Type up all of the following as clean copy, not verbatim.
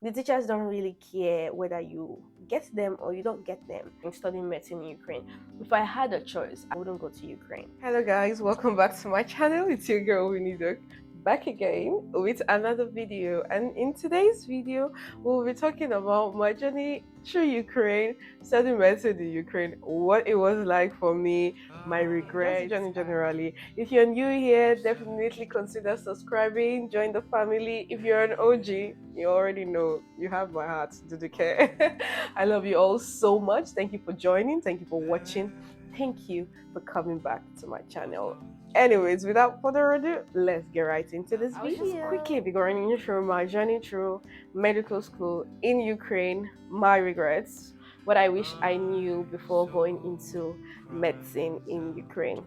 The teachers don't really care whether you get them or you don't get them in studying medicine in Ukraine. If I had a choice, I wouldn't go to Ukraine. Hello guys, welcome back to my channel. It's your girl Winnie Duck back again with another video, and in today's video we'll be talking about my journey through Ukraine, studying medicine in Ukraine, what it was like for me, my regrets, journey generally. If you're new here, definitely consider subscribing, join the family. If you're an OG, you already know you have my heart, do the care. I love you all so much. Thank you for joining, thank you for watching, thank you for coming back to my channel. Anyways, without further ado, let's get right into this video. Just quickly be going through my journey through medical school in Ukraine, my regrets, what I wish I knew before going into medicine in Ukraine.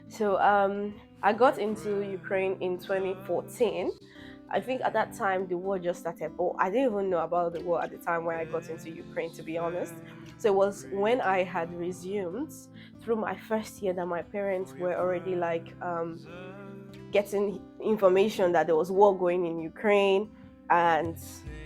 So I got into Ukraine in 2014. I think at that time the war just started, but I didn't even know about the war at the time when I got into Ukraine, to be honest. So it was when I had resumed through my first year that my parents were already like getting information that there was war going in Ukraine, and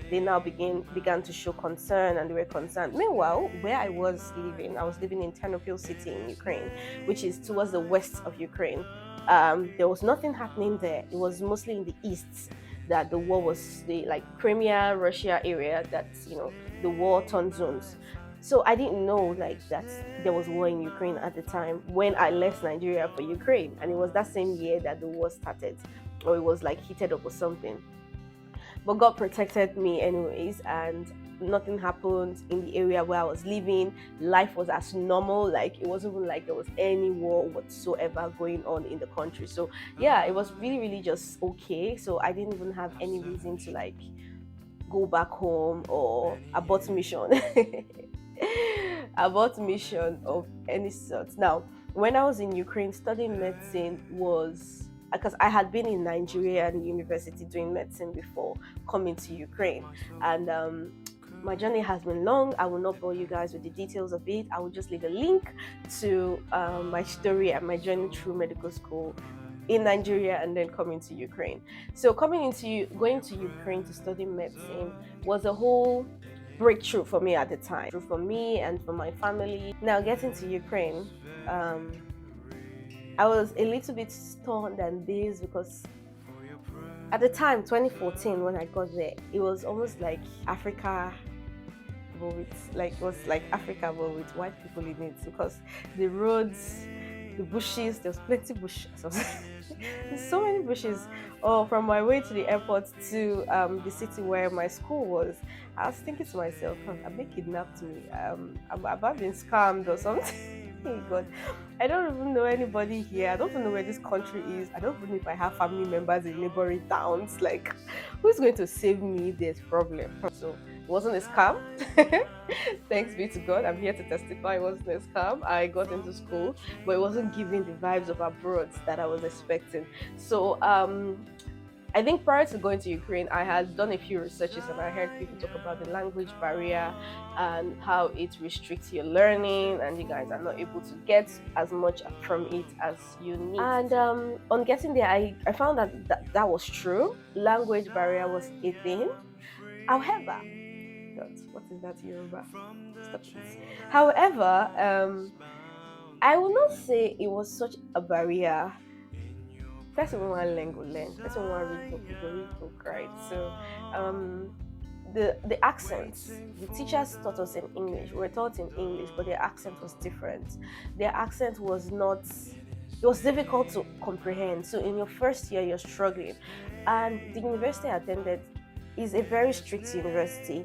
they now began to show concern, and they were concerned. Meanwhile, where I was living in Ternopil city in Ukraine, which is towards the west of Ukraine. There was nothing happening there. It was mostly in the east that the war was, the like Crimea, Russia area, that the war torn zones. So I didn't know like that there was war in Ukraine at the time when I left Nigeria for Ukraine, and it was that same year that the war started, or it was like heated up or something. But God protected me anyways, and nothing happened in the area where I was living. Life was as normal, like it wasn't even like there was any war whatsoever going on in the country. So yeah, it was really, really just okay. So I didn't even have any reason to like go back home or abort mission. Abort mission of any sort. Now, when I was in Ukraine studying medicine, was because I had been in Nigeria and university doing medicine before coming to Ukraine, and my journey has been long. I will not bore you guys with the details of it. I will just leave a link to my story and my journey through medical school in Nigeria and then coming to Ukraine. So going to Ukraine to study medicine was a whole breakthrough for me at the time, for me and for my family. Now getting to Ukraine, I was a little bit stunned and dazed because at the time, 2014, when I got there, it was almost like Africa, but with it was like Africa, but with white people in it, because the roads, the bushes, there's plenty bushes. There's so many bushes. Oh, from my way to the airport to the city where my school was, I was thinking to myself, I been kidnapped me. I'm about being scammed or something. God, I don't even know anybody here. I don't even know where this country is. I don't even know if I have family members in neighboring towns. Like, who's going to save me if there's problem? So it wasn't a scam. Thanks be to God. I'm here to testify it wasn't a scam. I got into school, but it wasn't giving the vibes of abroad that I was expecting. So I think prior to going to Ukraine, I had done a few researches, and I heard people talk about the language barrier and how it restricts your learning, and you guys are not able to get as much from it as you need. And on getting there, I found that was true. Language barrier was a thing. However, God, what is that Yoruba? Stop it. However, I will not say it was such a barrier. Person want learn go learn. Person want read book go read book, right? So, the accents. The teachers taught us in English. We were taught in English, but their accent was different. Their accent was not. It was difficult to comprehend. So in your first year, you're struggling, and the university I attended is a very strict university.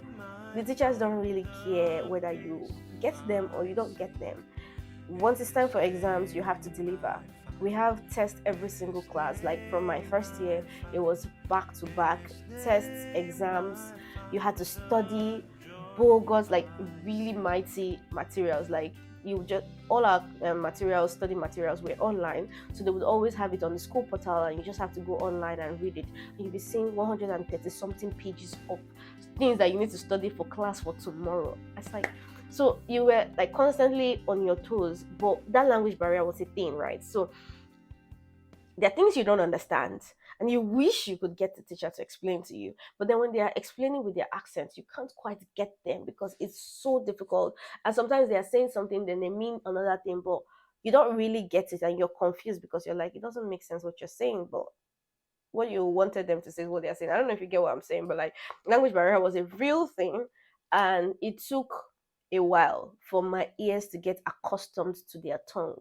The teachers don't really care whether you get them or you don't get them. Once it's time for exams, you have to deliver. We have tests every single class. Like from my first year, it was back to back tests, exams. You had to study bogus, like really mighty materials. Like you just all our study materials were online, so they would always have it on the school portal, and you just have to go online and read it. And you'll be seeing 130 something pages of things that you need to study for class for tomorrow. It's like, so you were like constantly on your toes, but that language barrier was a thing, right? So there are things you don't understand, and you wish you could get the teacher to explain to you, but then when they are explaining with their accents, you can't quite get them because it's so difficult. And sometimes they are saying something, then they mean another thing, but you don't really get it, and you're confused because you're like, it doesn't make sense what you're saying, but what you wanted them to say is what they're saying. I don't know if you get what I'm saying, but like, language barrier was a real thing, and it took a while for my ears to get accustomed to their tongue,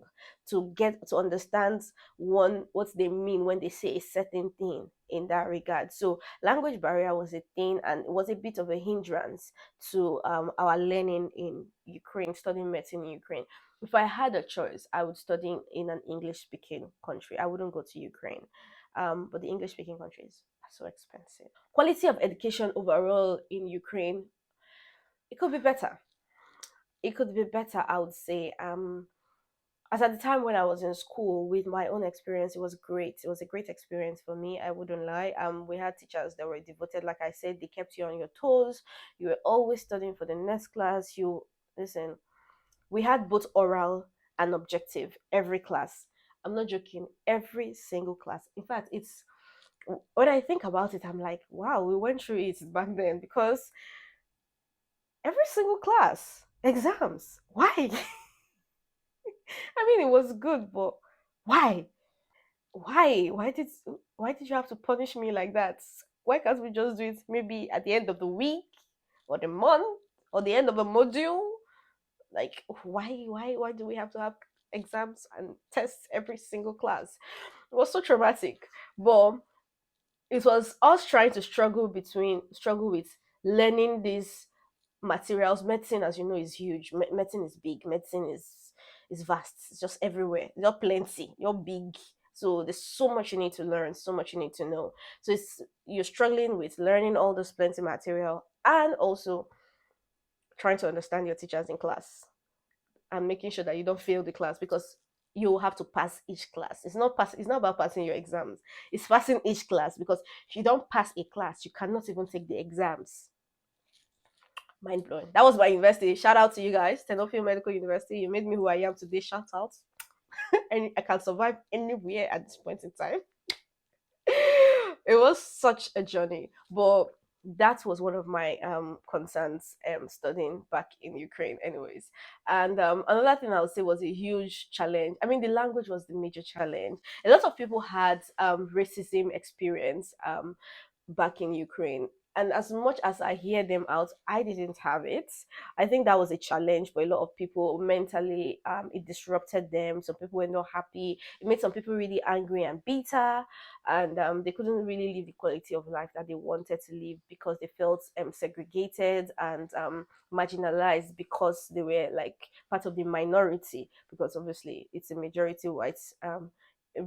to get to understand one what they mean when they say a certain thing in that regard. So language barrier was a thing, and it was a bit of a hindrance to our learning in Ukraine, studying medicine in Ukraine. If I had a choice, I would study in an English speaking country. I wouldn't go to Ukraine, but the English speaking countries are so expensive. Quality of education overall in Ukraine, it could be better. It could be better, I would say. As at the time when I was in school, with my own experience, it was great. It was a great experience for me. I wouldn't lie. We had teachers that were devoted. Like I said, they kept you on your toes. You were always studying for the next class. You listen. We had both oral and objective every class. I'm not joking. Every single class. In fact, it's when I think about it, I'm like, wow, we went through it back then because every single class exams. Why? I mean, it was good, but why? Why did you have to punish me like that? Why can't we just do it maybe at the end of the week or the month or the end of a module? Like, why do we have to have exams and tests every single class? It was so traumatic. But it was us trying to struggle with learning these materials. Medicine, as you know, is huge. Medicine is big. Medicine is vast. It's just everywhere. You're plenty. You're big. So there's so much you need to learn, so much you need to know. So it's you're struggling with learning all this plenty material and also trying to understand your teachers in class and making sure that you don't fail the class because you have to pass each class. It's not about passing your exams. It's passing each class because if you don't pass a class, you cannot even take the exams. Mind blowing. That was my university. Shout out to you guys. Tenofil Medical University. You made me who I am today. Shout out. And I can survive anywhere at this point in time. It was such a journey, but that was one of my concerns studying back in Ukraine anyways. And another thing I would say was a huge challenge. I mean, the language was the major challenge. A lot of people had racism experience back in Ukraine. And as much as I hear them out, I didn't have it. I think that was a challenge for a lot of people mentally. It disrupted them. Some people were not happy. It made some people really angry and bitter, and they couldn't really live the quality of life that they wanted to live because they felt segregated and marginalized because they were like part of the minority. Because obviously it's a majority white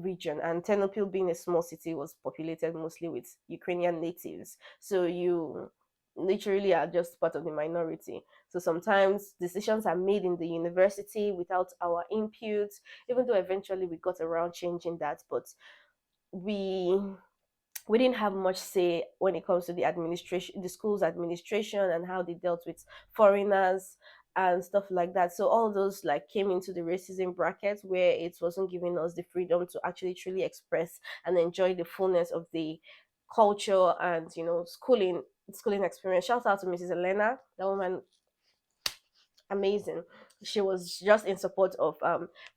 region, and Ternopil, being a small city, was populated mostly with Ukrainian natives. So you literally are just part of the minority. So sometimes decisions are made in the university without our input, even though eventually we got around changing that, but we we didn't have much say when it comes to the administration, the school's administration, and how they dealt with foreigners and stuff like that. So all those like came into the racism bracket where it wasn't giving us the freedom to actually truly express and enjoy the fullness of the culture and schooling experience. Shout out to Mrs. Elena. That woman, amazing. She was just in support of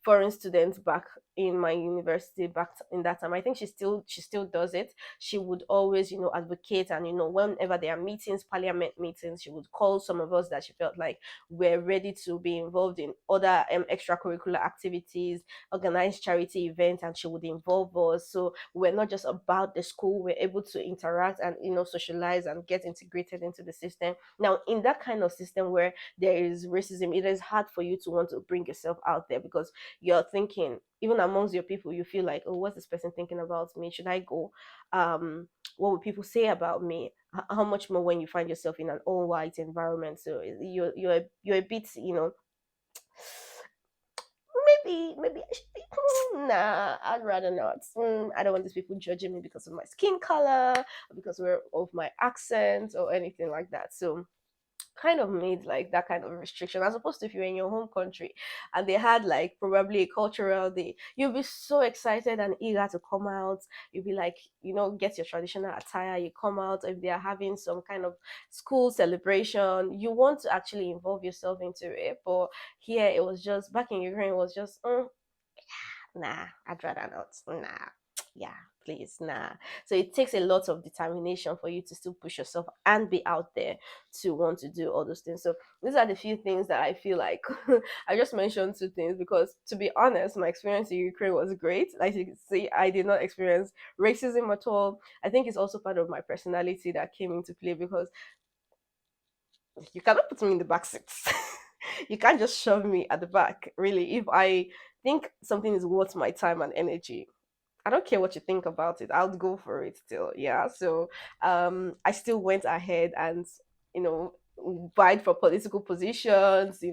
foreign students back in my university back in that time. I think she still does it. She would always advocate, and whenever there are meetings, parliament meetings, she would call some of us that she felt like we're ready to be involved in other extracurricular activities, organize charity events, and she would involve us. So we're not just about the school, we're able to interact and socialize and get integrated into the system. Now in that kind of system where there is racism, it is hard for you to want to bring yourself out there because you're thinking, even amongst your people, you feel like, oh, what's this person thinking about me? Should I go? What would people say about me? How much more when you find yourself in an all white environment? So you're a bit, maybe I should be, nah, I'd rather not. I don't want these people judging me because of my skin color, or because of my accent or anything like that. So kind of made like that kind of restriction, as opposed to if you're in your home country and they had like probably a cultural day, you'll be so excited and eager to come out. You'll be like, get your traditional attire, you come out. If they are having some kind of school celebration, you want to actually involve yourself into it. But here it was just, back in Ukraine, it was just nah, I'd rather not. Nah, yeah, please, nah. So it takes a lot of determination for you to still push yourself and be out there to want to do all those things. So these are the few things that I feel like I just mentioned two things because, to be honest, my experience in Ukraine was great. Like you can see, I did not experience racism at all. I think it's also part of my personality that came into play because you cannot put me in the back seats. You can't just shove me at the back. Really, if I think something is worth my time and energy, I don't care what you think about it. I'll go for it still. Yeah. So I still went ahead and, you know, vied for political positions,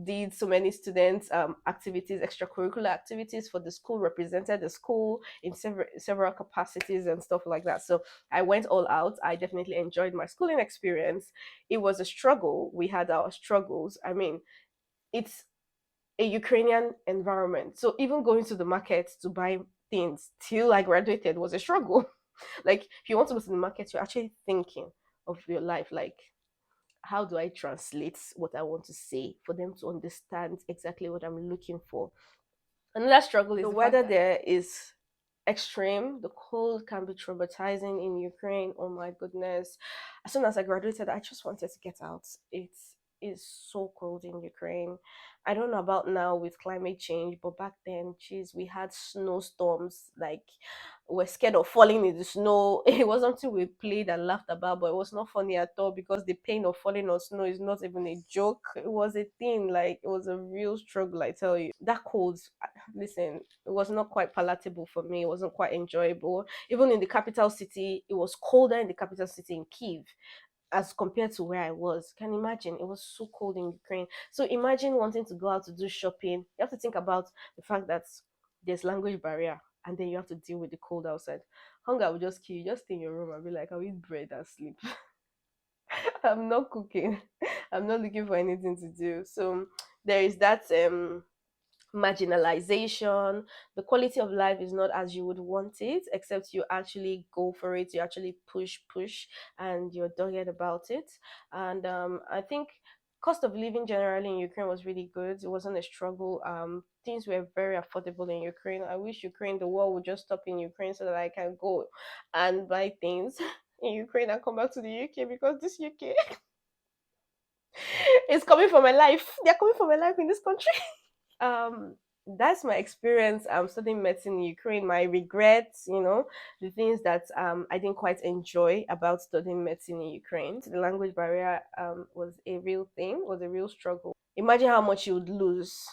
did so many students activities, extracurricular activities for the school, represented the school in several capacities and stuff like that. So I went all out. I definitely enjoyed my schooling experience. It was a struggle. We had our struggles. I mean, it's a Ukrainian environment. So even going to the market to buy things till I graduated was a struggle. Like if you want to go to the market, you're actually thinking of your life, like how do I translate what I want to say for them to understand exactly what I'm looking for. Another struggle is the weather there is extreme. The cold can be traumatizing in Ukraine. Oh my goodness. As soon as I graduated, I just wanted to get out. It is so cold in Ukraine. I don't know about now with climate change, but back then, geez, we had snowstorms. Like, we're scared of falling in the snow. It wasn't until we played and laughed about, but it was not funny at all because the pain of falling on snow is not even a joke. It was a thing. Like, it was a real struggle, I tell you. That cold, listen, it was not quite palatable for me. It wasn't quite enjoyable. Even in the capital city, it was colder in the capital city in Kiev as compared to where I was. Can you imagine? It was so cold in Ukraine. So imagine wanting to go out to do shopping. You have to think about the fact that there's language barrier and then you have to deal with the cold outside. Hunger will just kill you. Just stay in your room and be like, I'll eat bread and sleep. I'm not cooking. I'm not looking for anything to do. So there is that marginalization. The quality of life is not as you would want it, except you actually go for it, you actually push and you're dogged about it. And I think cost of living generally in Ukraine was really good. It wasn't a struggle. Things were very affordable in Ukraine. I wish Ukraine, the war would just stop in Ukraine so that I can go and buy things in Ukraine and come back to the UK, because this UK is coming for my life. They're coming for my life in this country. um that's my experience studying medicine in Ukraine. My regrets, the things that I didn't quite enjoy about studying medicine in Ukraine. The language barrier was a real thing, was a real struggle. Imagine how much you would lose.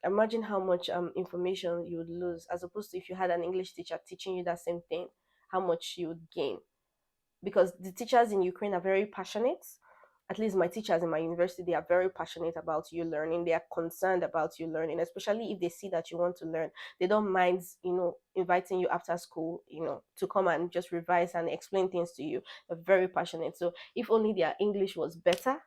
Imagine how much information you would lose, as opposed to if you had an English teacher teaching you that same thing, how much you would gain. Because the teachers in Ukraine are very passionate. At least my teachers in my university, they are very passionate about you learning. They are concerned about you learning, especially if they see that you want to learn. They don't mind, inviting you after school, to come and just revise and explain things to you. They're very passionate. So if only their English was better,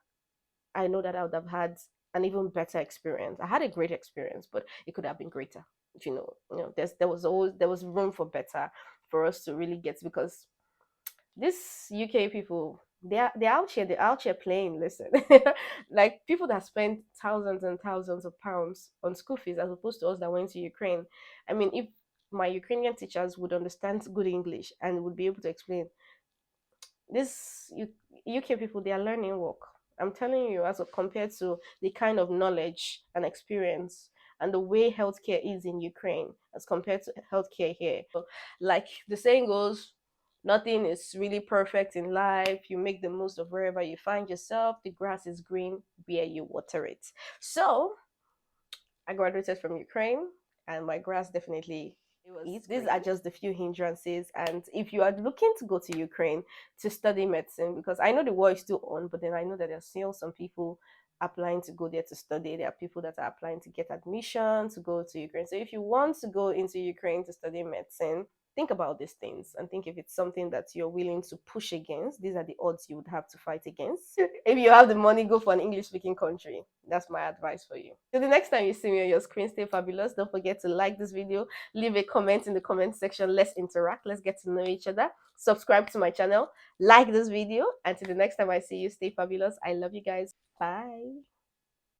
I know that I would have had an even better experience. I had a great experience, but it could have been greater. There was room for better for us to really get, because these UK people, they're out here playing. Listen, like people that spend thousands and thousands of pounds on school fees, as opposed to us that went to Ukraine. I mean, if my Ukrainian teachers would understand good English and would be able to explain this, UK people, they are learning work. I'm telling you, as compared to the kind of knowledge and experience and the way healthcare is in Ukraine as compared to healthcare here. So, like the saying goes, nothing is really perfect in life. You make the most of wherever you find yourself. The grass is green where you water it. So I graduated from Ukraine, and my grass definitely is. These are just the few hindrances. And if you are looking to go to Ukraine to study medicine, because I know the war is still on, but then I know that there are still some people applying to go there to study. There are people that are applying to get admission to go to Ukraine. So if you want to go into Ukraine to study medicine, think about these things and think if it's something that you're willing to push against. These are the odds you would have to fight against. If you have the money, go for an English speaking country. That's my advice for you. So the next time you see me on your screen, stay fabulous. Don't forget to like this video, leave a comment in the comment section. Let's interact, let's get to know each other. Subscribe to my channel, like this video. Until the next time I see you, stay fabulous. I love you guys. Bye.